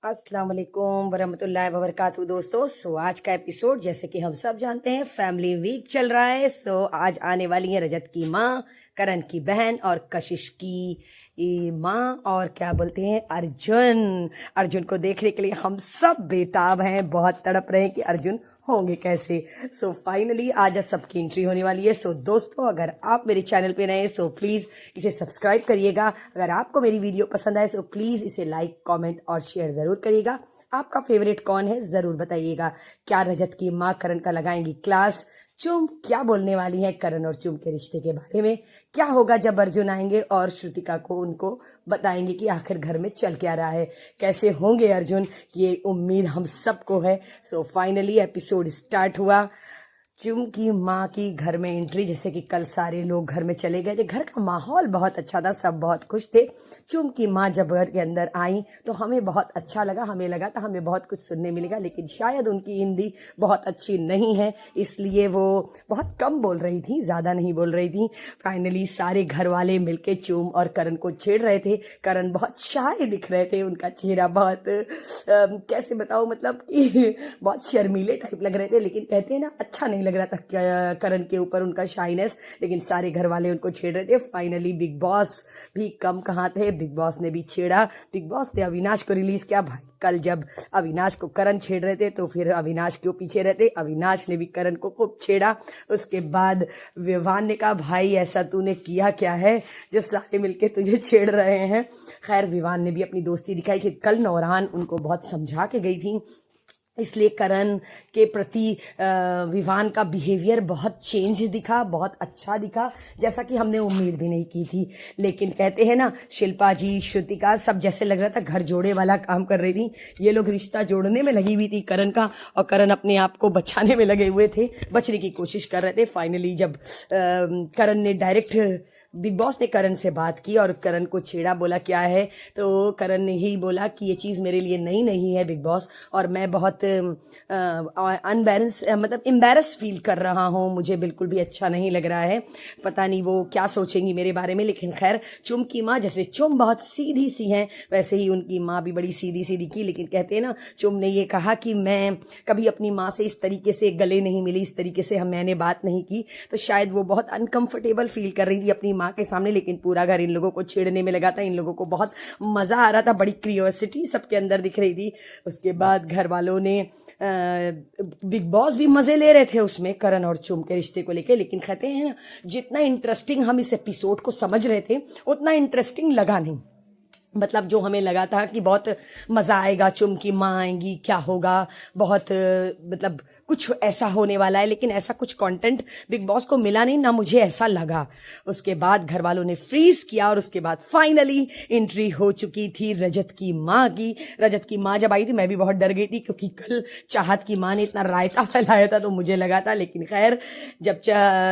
अस्सलाम वालेकुम वरहमतुल्लाहि वबरकातुहू दोस्तों। आज का एपिसोड जैसे कि हम सब जानते हैं फैमिली वीक चल रहा है। आज आने वाली है रजत की माँ, करण की बहन और कशिश की माँ और क्या बोलते हैं अर्जुन। अर्जुन को देखने के लिए हम सब बेताब हैं, बहुत तड़प रहे हैं कि अर्जुन होंगे कैसे। फाइनली आज सबकी एंट्री होने वाली है। दोस्तों, अगर आप मेरे चैनल पे नए हैं प्लीज़ इसे सब्सक्राइब करिएगा। अगर आपको मेरी वीडियो पसंद आए प्लीज़ इसे लाइक, कमेंट और शेयर ज़रूर करिएगा। आपका फेवरेट कौन है ज़रूर बताइएगा। क्या रजत की माँ करण का लगाएंगी क्लास? चुम क्या बोलने वाली है करण और चुम के रिश्ते के बारे में? क्या होगा जब अर्जुन आएंगे और श्रुतिका को उनको बताएंगे कि आखिर घर में चल क्या रहा है, कैसे होंगे अर्जुन? ये उम्मीद हम सबको है। फाइनली एपिसोड स्टार्ट हुआ। चुम की माँ की घर में एंट्री, जैसे कि कल सारे लोग घर में चले गए थे, घर का माहौल बहुत अच्छा था, सब बहुत खुश थे। चुम की माँ जब घर के अंदर आई तो हमें बहुत अच्छा लगा, हमें लगा था हमें बहुत कुछ सुनने मिलेगा, लेकिन शायद उनकी हिंदी बहुत अच्छी नहीं है इसलिए वो बहुत कम बोल रही थी, ज़्यादा नहीं बोल रही थी। फाइनली सारे घर वाले मिलके चुम और करण को छेड़ रहे थे। करण बहुत शाय दिख रहे थे, उनका चेहरा बहुत कैसे बताऊँ, मतलब कि बहुत शर्मीले टाइप लग रहे थे, लेकिन कहते हैं ना अच्छा नहीं लग रहा था करण के ऊपर उनका शाइनेस, लेकिन सारे घर वाले उनको छेड़ रहे थे। फाइनली बिग बॉस भी कम कहाँ थे, बिग बॉस ने भी छेड़ा। बिग बॉस ने अविनाश को रिलीज किया। भाई कल जब अविनाश को करण छेड़ रहे थे तो फिर अविनाश क्यों पीछे रहते, अविनाश ने भी करण को खूब छेड़ा। उसके बाद विवान ने कहा भाई ऐसा तूने किया क्या है जो सारे मिलके तुझे छेड़ रहे हैं। खैर विवान ने भी अपनी दोस्ती दिखाई कि कल नौरान उनको बहुत समझा के गई थी, इसलिए करण के प्रति विवान का बिहेवियर बहुत चेंज दिखा, बहुत अच्छा दिखा, जैसा कि हमने उम्मीद भी नहीं की थी। लेकिन कहते हैं ना शिल्पा जी, श्रुतिका सब जैसे लग रहा था घर जोड़े वाला काम कर रही थी। ये लोग रिश्ता जोड़ने में लगी हुई थी करण का, और करण अपने आप को बचाने में लगे हुए थे, बचने की कोशिश कर रहे थे। फाइनली जब करण ने डायरेक्ट बिग बॉस ने करण से बात की और करण को छेड़ा, बोला क्या है, तो करण ने ही बोला कि ये चीज़ मेरे लिए नई नहीं है बिग बॉस, और मैं बहुत अनबैलेंस मतलब एम्बैरस फील कर रहा हूँ, मुझे बिल्कुल भी अच्छा नहीं लग रहा है। पता नहीं वो क्या सोचेंगी मेरे बारे में। लेकिन खैर चुम की माँ, जैसे चुम बहुत सीधी सी हैं वैसे ही उनकी माँ भी बड़ी सीधी सीधी की। लेकिन कहते हैं ना, चुम ने ये कहा कि मैं कभी अपनी माँ से इस तरीके से गले नहीं मिली, इस तरीके से मैंने बात नहीं की, तो शायद वो बहुत अनकंफर्टेबल फील कर रही थी अपनी माँ के सामने। लेकिन पूरा घर इन लोगों को छेड़ने में लगा था, इन लोगों को बहुत मजा आ रहा था, बड़ी क्रियोसिटी सबके अंदर दिख रही थी। उसके बाद घर वालों ने बिग बॉस भी मजे ले रहे थे उसमें करण और चुम के रिश्ते को लेके। लेकिन कहते हैं ना, जितना इंटरेस्टिंग हम इस एपिसोड को समझ रहे थे उतना इंटरेस्टिंग लगा नहीं। मतलब जो हमें लगा था कि बहुत मज़ा आएगा, चुम की माँ आएंगी, क्या होगा, बहुत मतलब कुछ ऐसा होने वाला है, लेकिन ऐसा कुछ कंटेंट बिग बॉस को मिला नहीं, ना मुझे ऐसा लगा। उसके बाद घर वालों ने फ्रीज किया और उसके बाद फाइनली एंट्री हो चुकी थी रजत की माँ की। रजत की माँ जब आई थी मैं भी बहुत डर गई थी, क्योंकि कल चाहत की माँ ने इतना रायता फैलाया था तो मुझे लगा था। लेकिन खैर जब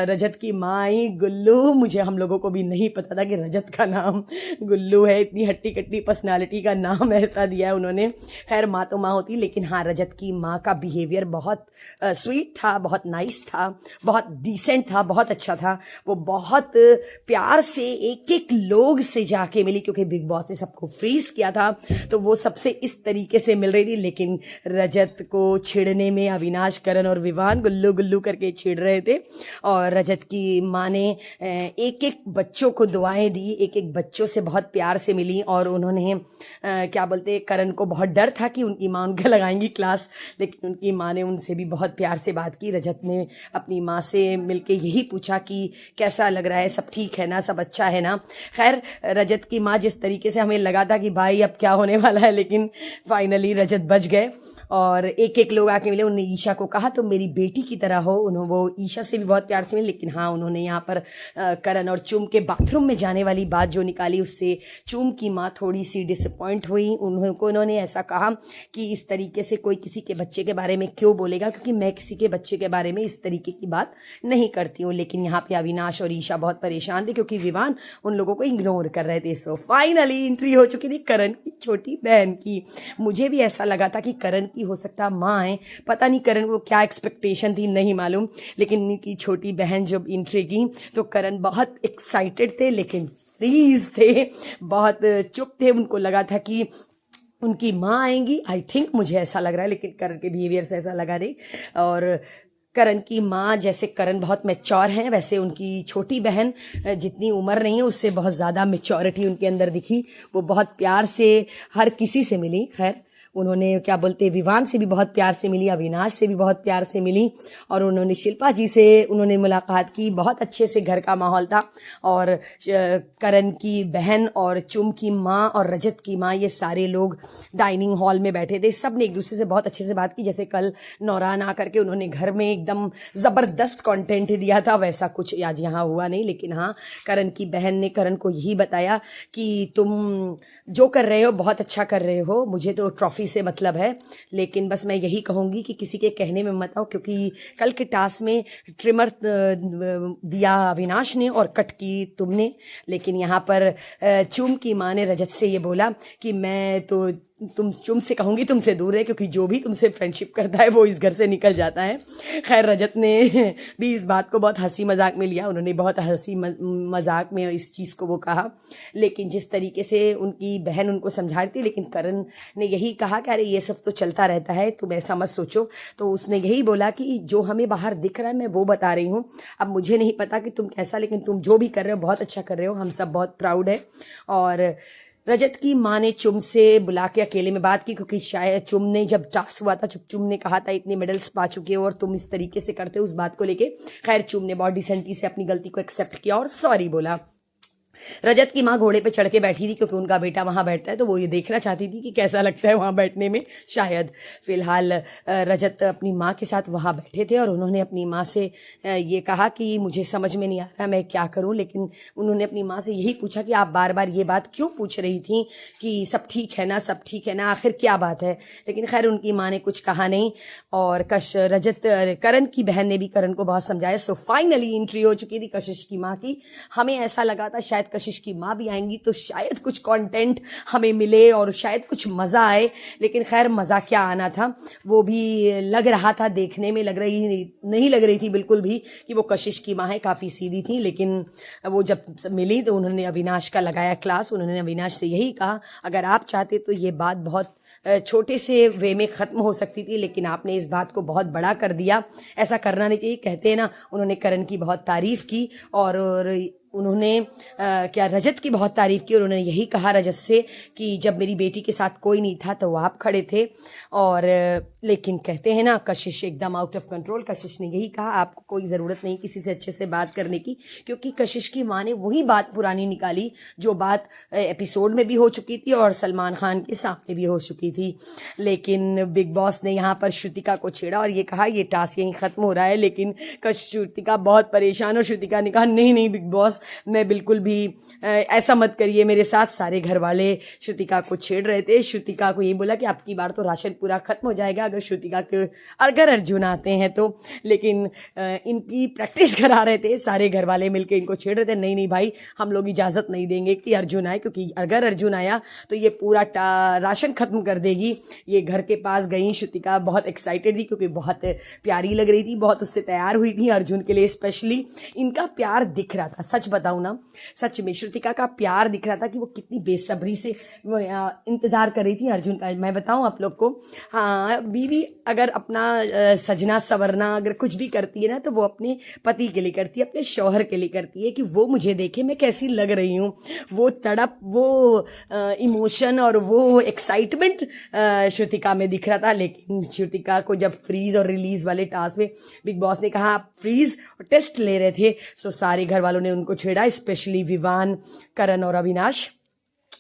रजत की माँ आई, गुल्लू, मुझे हम लोगों को भी नहीं पता था कि रजत का नाम गुल्लू है, इतनी हट्टी कट्टी पर्सनालिटी का नाम ऐसा दिया है उन्होंने। खैर माँ तो माँ होती, लेकिन हाँ रजत की माँ का बिहेवियर बहुत स्वीट था, बहुत नाइस था, बहुत डिसेंट था, बहुत अच्छा था। वो बहुत प्यार से एक एक लोग से जाके मिली, क्योंकि बिग बॉस ने सबको फ्रीज किया था तो वो सबसे इस तरीके से मिल रही थी। लेकिन रजत को छेड़ने में अविनाश, करण और विवान गुल्लू गुल्लू करके छेड़ रहे थे। और रजत की माँ ने एक एक बच्चों को दुआएं दी, एक एक बच्चों से बहुत प्यार से मिली। और उन्होंने क्या बोलते, करण को बहुत डर था कि उनकी माँ उनके लगाएंगी क्लास, लेकिन उनकी माँ ने उनसे भी बहुत प्यार से बात की। रजत ने अपनी माँ से मिलके यही पूछा कि कैसा लग रहा है, सब ठीक है ना, सब अच्छा है ना। खैर रजत की माँ जिस तरीके से हमें लगा था कि भाई अब क्या होने वाला है, लेकिन फाइनली रजत बच गए और एक एक लोग आके मिले। उन्होंने ईशा को कहा तुम मेरी बेटी की तरह हो, उन्होंने वो ईशा से भी बहुत प्यार से मिले। लेकिन हाँ उन्होंने यहाँ पर करण और चुम के बाथरूम में जाने वाली बात जो निकाली, उससे चुम की माँ थोड़ी सी डिसअपॉइंट हुई। उन्होंने ऐसा कहा कि इस तरीके से कोई किसी के बच्चे के बारे में क्यों बोलेगा, क्योंकि मैं किसी के बच्चे के बारे में इस तरीके की बात नहीं करती हूँ। लेकिन यहाँ पे अविनाश और ईशा बहुत परेशान थे, क्योंकि विवान उन लोगों को इग्नोर कर रहे थे। सो फाइनली एंट्री हो चुकी थी करण की छोटी बहन की। मुझे भी ऐसा लगा था कि करण की हो सकता माँ है, पता नहीं करण को क्या एक्सपेक्टेशन थी, नहीं मालूम। लेकिन इनकी छोटी बहन जब एंट्री की तो करण बहुत एक्साइटेड थे, लेकिन फ्रीज थे, बहुत चुप थे। उनको लगा था कि उनकी माँ आएंगी, आई थिंक, मुझे ऐसा लग रहा है, लेकिन करण के बिहेवियर से ऐसा लगा नहीं। और करण की माँ, जैसे करण बहुत मैच्योर हैं, वैसे उनकी छोटी बहन जितनी उम्र नहीं है उससे बहुत ज़्यादा मैच्योरिटी उनके अंदर दिखी। वो बहुत प्यार से हर किसी से मिली। खैर, उन्होंने क्या बोलते, विवान से भी बहुत प्यार से मिली, अविनाश से भी बहुत प्यार से मिली, और उन्होंने शिल्पा जी से उन्होंने मुलाकात की। बहुत अच्छे से घर का माहौल था। और करण की बहन और चुम की माँ और रजत की माँ, ये सारे लोग डाइनिंग हॉल में बैठे थे। सब ने एक दूसरे से बहुत अच्छे से बात की। जैसे कल नौरान आकर के उन्होंने घर में एकदम ज़बरदस्त कंटेंट दिया था, वैसा कुछ आज यहाँ हुआ नहीं। लेकिन हाँ, करण की बहन ने करण को यही बताया कि तुम जो कर रहे हो बहुत अच्छा कर रहे हो, मुझे तो ट्रॉफी से मतलब है, लेकिन बस मैं यही कहूँगी कि किसी के कहने में मत आओ, क्योंकि कल के टास्क में ट्रिमर दिया अविनाश ने और कट की तुमने। लेकिन यहाँ पर चुम की माँ ने रजत से ये बोला कि मैं तो तुम चुम से कहूँगी तुमसे दूर है, क्योंकि जो भी तुमसे फ्रेंडशिप करता है वो इस घर से निकल जाता है। खैर, रजत ने भी इस बात को बहुत हंसी मजाक में लिया। उन्होंने बहुत हंसी मजाक में इस चीज़ को वो कहा, लेकिन जिस तरीके से उनकी बहन उनको समझा रही थी, लेकिन करण ने यही कहा कि अरे ये सब तो चलता रहता है, तुम ऐसा मत सोचो। तो उसने यही बोला कि जो हमें बाहर दिख रहा है मैं वो बता रही हूँ। अब मुझे नहीं पता कि तुम कैसा, लेकिन तुम जो भी कर रहे हो बहुत अच्छा कर रहे हो, हम सब बहुत प्राउड है। और रजत की माँ ने चुम से बुला के अकेले में बात की, क्योंकि शायद चुम ने जब टास्क हुआ था, जब चुम ने कहा था इतने मेडल्स पा चुके हो और तुम इस तरीके से करते हो, उस बात को लेके खैर चुम ने बहुत डिसेंटली से अपनी गलती को एक्सेप्ट किया और सॉरी बोला। रजत की माँ घोड़े पे चढ़ के बैठी थी, क्योंकि उनका बेटा वहां बैठता है, तो वो ये देखना चाहती थी कि कैसा लगता है वहां बैठने में। शायद फिलहाल रजत अपनी माँ के साथ वहां बैठे थे और उन्होंने अपनी माँ से ये कहा कि मुझे समझ में नहीं आ रहा मैं क्या करूं। लेकिन उन्होंने अपनी माँ से यही पूछा कि आप बार बार ये बात क्यों पूछ रही थी कि सब ठीक है ना, सब ठीक है ना, आखिर क्या बात है। लेकिन खैर उनकी माँ ने कुछ कहा नहीं। और करण की बहन ने भी करण को बहुत समझाया। सो फाइनली एंट्री हो चुकी थी कशिश की माँ की। हमें ऐसा लगा था शायद कशिश की माँ भी आएंगी तो शायद कुछ कंटेंट हमें मिले और शायद कुछ मज़ा आए, लेकिन खैर मज़ा क्या आना था, वो भी लग रहा था देखने में, नहीं लग रही थी बिल्कुल भी कि वो कशिश की माँ है। काफ़ी सीधी थी। लेकिन वो जब मिली तो उन्होंने अविनाश का लगाया क्लास। उन्होंने अविनाश से यही कहा, अगर आप चाहते तो ये बात बहुत छोटे से वे में ख़त्म हो सकती थी, लेकिन आपने इस बात को बहुत बड़ा कर दिया, ऐसा करना नहीं चाहिए। कहते हैं ना, उन्होंने करण की बहुत तारीफ़ की और उन्होंने क्या रजत की बहुत तारीफ़ की और उन्होंने यही कहा रजत से कि जब मेरी बेटी के साथ कोई नहीं था तो आप खड़े थे। और लेकिन कहते हैं ना, कशिश एकदम आउट ऑफ कंट्रोल। कशिश ने यही कहा, आपको कोई ज़रूरत नहीं किसी से अच्छे से बात करने की, क्योंकि कशिश की माँ ने वही बात पुरानी निकाली जो बात एपिसोड में भी हो चुकी थी और सलमान खान के सामने भी हो चुकी थी। लेकिन बिग बॉस ने यहाँ पर श्रुतिका को छेड़ा और ये कहा ये टास्क यहीं ख़त्म हो रहा है। लेकिन श्रुतिका बहुत परेशान और श्रुतिका ने कहा नहीं बिग बॉस, मैं बिल्कुल भी ऐसा मत करिए मेरे साथ। सारे घर वाले श्रुतिका को छेड़ रहे थे। श्रुतिका को ये बोला कि आपकी बार तो राशन पूरा खत्म हो जाएगा अगर अर्जुन आते हैं तो। लेकिन इनकी प्रैक्टिस करा रहे थे, सारे घर वाले मिलकर इनको छेड़ रहे थे, नहीं भाई हम लोग इजाज़त नहीं देंगे कि अर्जुन आए, क्योंकि अगर अर्जुन आया तो ये पूरा राशन खत्म कर देगी। ये घर के पास गई, श्रुतिका बहुत एक्साइटेड थी क्योंकि बहुत प्यारी लग रही थी, बहुत उससे तैयार हुई थी अर्जुन के लिए स्पेशली। इनका प्यार दिख रहा था, सच बताऊं ना, सच में श्रुतिका का प्यार दिख रहा था कि वो कितनी बेसब्री से इंतजार कर रही थी अर्जुन का। मैं बताऊं आप लोग को, हाँ, बीवी अगर अपना सजना संवरना अगर कुछ भी करती है ना तो वो अपने पति के लिए करती है, अपने शौहर के लिए करती है कि वो मुझे देखे मैं कैसी लग रही हूँ। वो तड़प, वो इमोशन और वो एक्साइटमेंट श्रुतिका में दिख रहा था। लेकिन श्रुतिका को जब फ्रीज और रिलीज वाले टास्क में बिग बॉस ने कहा आप फ्रीज और टेस्ट ले रहे थे, सो सारे घर वालों ने उनको छेड़ा, स्पेशली विवान, करण और अविनाश।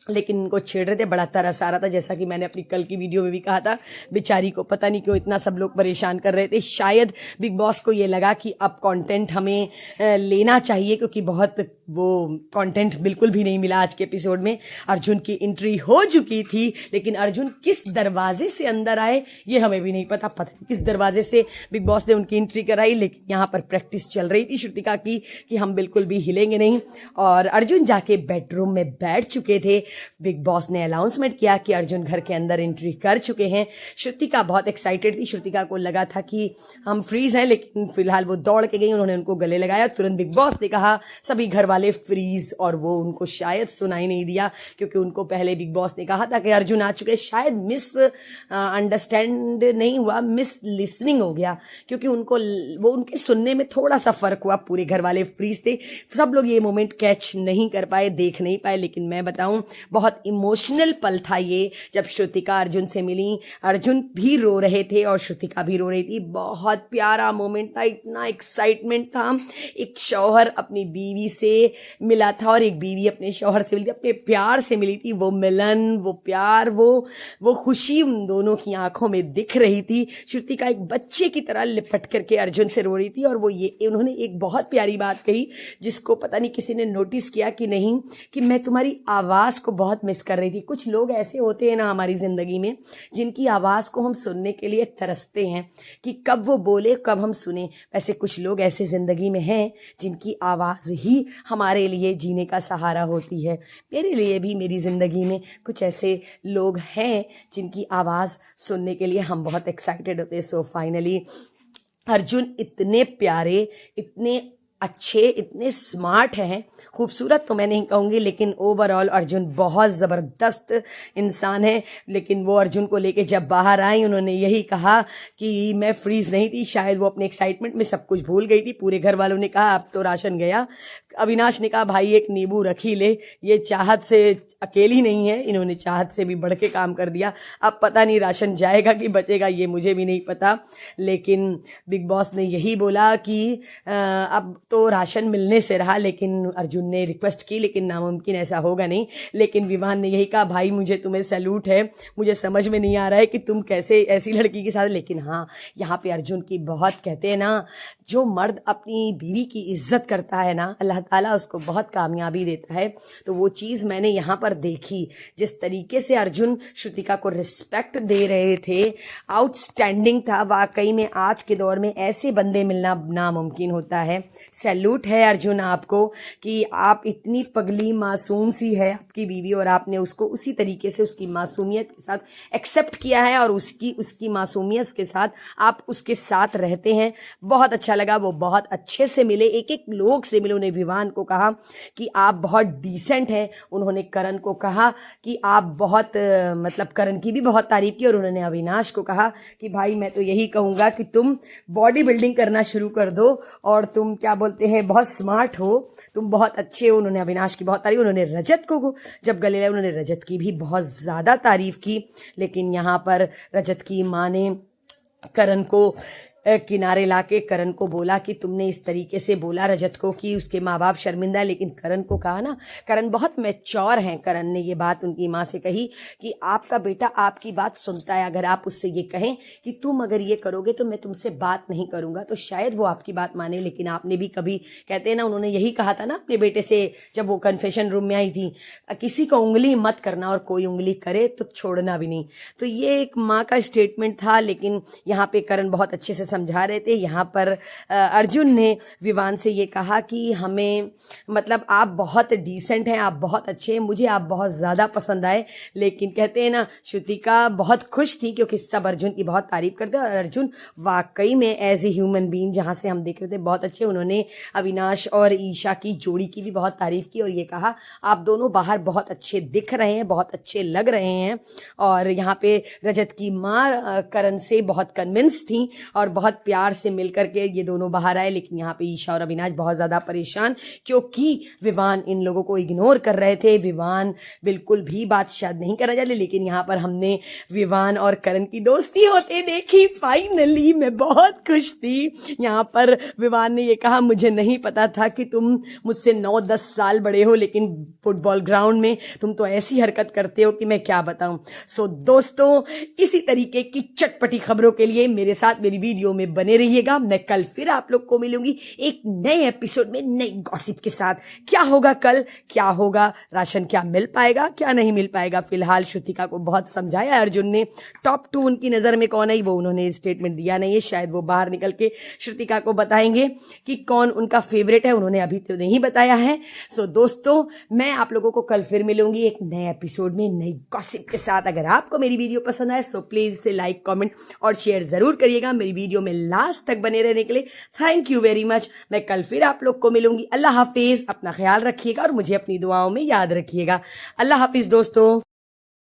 लेकिन उनको छेड़ रहे थे, बड़ा तरस आ रहा था, जैसा कि मैंने अपनी कल की वीडियो में भी कहा था। बेचारी को पता नहीं क्यों इतना सब लोग परेशान कर रहे थे। शायद बिग बॉस को ये लगा कि अब कंटेंट हमें लेना चाहिए, क्योंकि बहुत वो कंटेंट बिल्कुल भी नहीं मिला आज के एपिसोड में। अर्जुन की एंट्री हो चुकी थी, लेकिन अर्जुन किस दरवाजे से अंदर आए ये हमें भी नहीं पता नहीं किस दरवाजे से बिग बॉस ने उनकी एंट्री कराई। लेकिन यहाँ पर प्रैक्टिस चल रही थी श्रुतिका की कि हम बिल्कुल भी हिलेंगे नहीं। और अर्जुन जाके बेडरूम में बैठ चुके थे बिग बॉस ने अनाउंसमेंट किया कि अर्जुन घर के अंदर एंट्री कर चुके हैं। श्रुतिका बहुत एक्साइटेड थी। श्रुतिका को लगा था कि हम फ्रीज हैं, लेकिन फिलहाल वो दौड़ के गई, उन्होंने उनको गले लगाया। तुरंत बिग बॉस ने कहा सभी घर वाले फ्रीज, और वो उनको शायद सुनाई नहीं दिया क्योंकि उनको पहले बिग बॉस ने कहा था कि अर्जुन आ चुके। शायद मिस अंडरस्टैंड नहीं हुआ, मिस लिसनिंग हो गया, क्योंकि वो उनके सुनने में थोड़ा सा फर्क हुआ। पूरे घर वाले फ्रीज थे, सब लोग ये मोमेंट कैच नहीं कर पाए, देख नहीं पाए। लेकिन मैं बताऊं, बहुत इमोशनल पल था ये जब श्रुतिका अर्जुन से मिली। अर्जुन भी रो रहे थे और श्रुतिका भी रो रही थी। बहुत प्यारा मोमेंट था, इतना एक्साइटमेंट था। एक शौहर अपनी बीवी से मिला था और एक बीवी अपने शौहर से मिली थी, अपने प्यार से मिली थी। वो मिलन, वो प्यार, वो खुशी उन दोनों की आंखों में दिख रही थी। श्रुतिका एक बच्चे की तरह लिपट करके अर्जुन से रो रही थी। और उन्होंने एक बहुत प्यारी बात कही, जिसको पता नहीं किसी ने नोटिस किया कि नहीं, कि मैं तुम्हारी आवाज़ को बहुत मिस कर रही थी। कुछ लोग ऐसे होते हैं ना हमारी ज़िंदगी में, जिनकी आवाज़ को हम सुनने के लिए तरसते हैं कि कब वो बोले, कब हम सुने। वैसे कुछ लोग ऐसे ज़िंदगी में हैं जिनकी आवाज़ ही हमारे लिए जीने का सहारा होती है। मेरे लिए भी मेरी ज़िंदगी में कुछ ऐसे लोग हैं जिनकी आवाज़ सुनने के लिए हम बहुत एक्साइटेड होते हैं। सो फाइनली अर्जुन इतने प्यारे, इतने अच्छे, इतने स्मार्ट हैं। खूबसूरत तो मैं नहीं कहूँगी, लेकिन ओवरऑल अर्जुन बहुत ज़बरदस्त इंसान है। लेकिन वो अर्जुन को लेके जब बाहर आई, उन्होंने यही कहा कि मैं फ्रीज नहीं थी। शायद वो अपने एक्साइटमेंट में सब कुछ भूल गई थी। पूरे घर वालों ने कहा अब तो राशन गया। अविनाश ने कहा भाई एक नींबू रख ही ले, ये चाहत से अकेली नहीं है, इन्होंने चाहत से भी बढ़ के काम कर दिया। अब पता नहीं राशन जाएगा कि बचेगा, ये मुझे भी नहीं पता। लेकिन बिग बॉस ने यही बोला कि अब तो राशन मिलने से रहा। लेकिन अर्जुन ने रिक्वेस्ट की, लेकिन नामुमकिन, ऐसा होगा नहीं। लेकिन विवान ने यही कहा भाई मुझे तुम्हें सैल्यूट है, मुझे समझ में नहीं आ रहा है कि तुम कैसे ऐसी लड़की के साथ। लेकिन हाँ, यहाँ पे अर्जुन की बहुत, कहते हैं ना, जो मर्द अपनी बीवी की इज्जत करता है ना, अल्लाह ताला उसको बहुत कामयाबी देता है। तो वो चीज़ मैंने यहाँ पर देखी। जिस तरीके से अर्जुन श्रुतिका को रिस्पेक्ट दे रहे थे, आउटस्टैंडिंग था। वाकई में आज के दौर में ऐसे बंदे मिलना नामुमकिन होता है। सैल्यूट है अर्जुन आपको कि आप इतनी पगली मासूम सी है आपकी बीवी, और आपने उसको उसी तरीके से उसकी मासूमियत के साथ एक्सेप्ट किया है, और उसकी मासूमियत के साथ आप उसके साथ रहते हैं। बहुत अच्छा लगा। वो बहुत अच्छे से मिले, एक एक लोग से मिले। उन्हें विवान को कहा कि आप बहुत डिसेंट हैं। उन्होंने करण को कहा कि आप बहुत मतलब करण की भी बहुत तारीफ की। और उन्होंने अविनाश को कहा कि भाई मैं तो यही कहूँगा कि तुम बॉडी बिल्डिंग करना शुरू कर दो, और तुम क्या बोलते हैं, बहुत स्मार्ट हो, तुम बहुत अच्छे हो। उन्होंने अविनाश की बहुत तारीफ। उन्होंने रजत को जब गले लगाए, उन्होंने रजत की भी बहुत ज़्यादा तारीफ की। लेकिन यहाँ पर रजत की माँ ने करण को किनारे लाके करण को बोला कि तुमने इस तरीके से बोला रजत को कि उसके माँ बाप शर्मिंदा है। लेकिन करण को कहा ना, करण बहुत मैच्योर हैं। करण ने ये बात उनकी माँ से कही कि आपका बेटा आपकी बात सुनता है। अगर आप उससे ये कहें कि तुम अगर ये करोगे तो मैं तुमसे बात नहीं करूँगा, तो शायद वो आपकी बात माने। लेकिन आपने भी कभी, कहते हैं ना, उन्होंने यही कहा था ना अपने बेटे से जब वो कन्फेशन रूम में आई थी, किसी को उंगली मत करना, और कोई उंगली करे तो छोड़ना भी नहीं। तो ये एक माँ का स्टेटमेंट था। लेकिन यहाँ पे करण बहुत अच्छे से समझा रहे थे। यहाँ पर अर्जुन ने विवान से ये कहा कि हमें, मतलब आप बहुत डिसेंट हैं, आप बहुत अच्छे हैं, मुझे आप बहुत ज़्यादा पसंद आए। लेकिन कहते हैं ना, श्रुतिका बहुत खुश थी क्योंकि सब अर्जुन की बहुत तारीफ करते हैं। और अर्जुन वाकई में एज ए ह्यूमन बीइंग, जहाँ से हम देख रहे थे, बहुत अच्छे। उन्होंने अविनाश और ईशा की जोड़ी की भी बहुत तारीफ की और ये कहा आप दोनों बाहर बहुत अच्छे दिख रहे हैं, बहुत अच्छे लग रहे हैं। और यहाँ पे रजत की माँ करण से बहुत कन्विंस थी और बहुत प्यार से मिलकर के ये दोनों बाहर आए। लेकिन यहाँ पे ईशा और अविनाश बहुत ज़्यादा परेशान, क्योंकि विवान इन लोगों को इग्नोर कर रहे थे। विवान बिल्कुल भी बात शायद नहीं करना चाहते। लेकिन यहाँ पर हमने विवान और करण की दोस्ती होते देखी। फाइनली मैं बहुत खुश थी। यहाँ पर विवान ने ये कहा, मुझे नहीं पता था कि तुम मुझसे 9-10 साल बड़े हो, लेकिन फुटबॉल ग्राउंड में तुम तो ऐसी हरकत करते हो कि मैं क्या बताऊं। सो दोस्तों, इसी तरीके की चटपटी खबरों के लिए मेरे साथ मेरी वीडियो में बने रहिएगा। मैं कल फिर आप लोग को मिलूंगी एक नए एपिसोड में नई गॉसिप के साथ। क्या होगा कल, क्या होगा, राशन क्या मिल पाएगा, क्या नहीं मिल पाएगा। फिलहाल श्रुतिका को बहुत समझाया अर्जुन ने। टॉप 2 उनकी नजर में कौन है वो उन्होंने स्टेटमेंट दिया नहीं है, शायद वो बाहर निकल के श्रुतिका को बताएंगे कि कौन उनका फेवरेट है, उन्होंने अभी तो नहीं बताया है। सो दोस्तों, मैं आप लोगों को कल फिर मिलूंगी एक नए एपिसोड में नई गॉसिप के साथ। अगर आपको मेरी वीडियो पसंद आए सो प्लीज इसे लाइक, कमेंट और शेयर जरूर करिएगा। मेरी वीडियो में लास्ट तक बने रहने के लिए थैंक यू वेरी मच। मैं कल फिर आप लोग को मिलूंगी। अल्लाह हाफिज, अपना ख्याल रखिएगा और मुझे अपनी दुआओं में याद रखिएगा। अल्लाह हाफिज दोस्तों।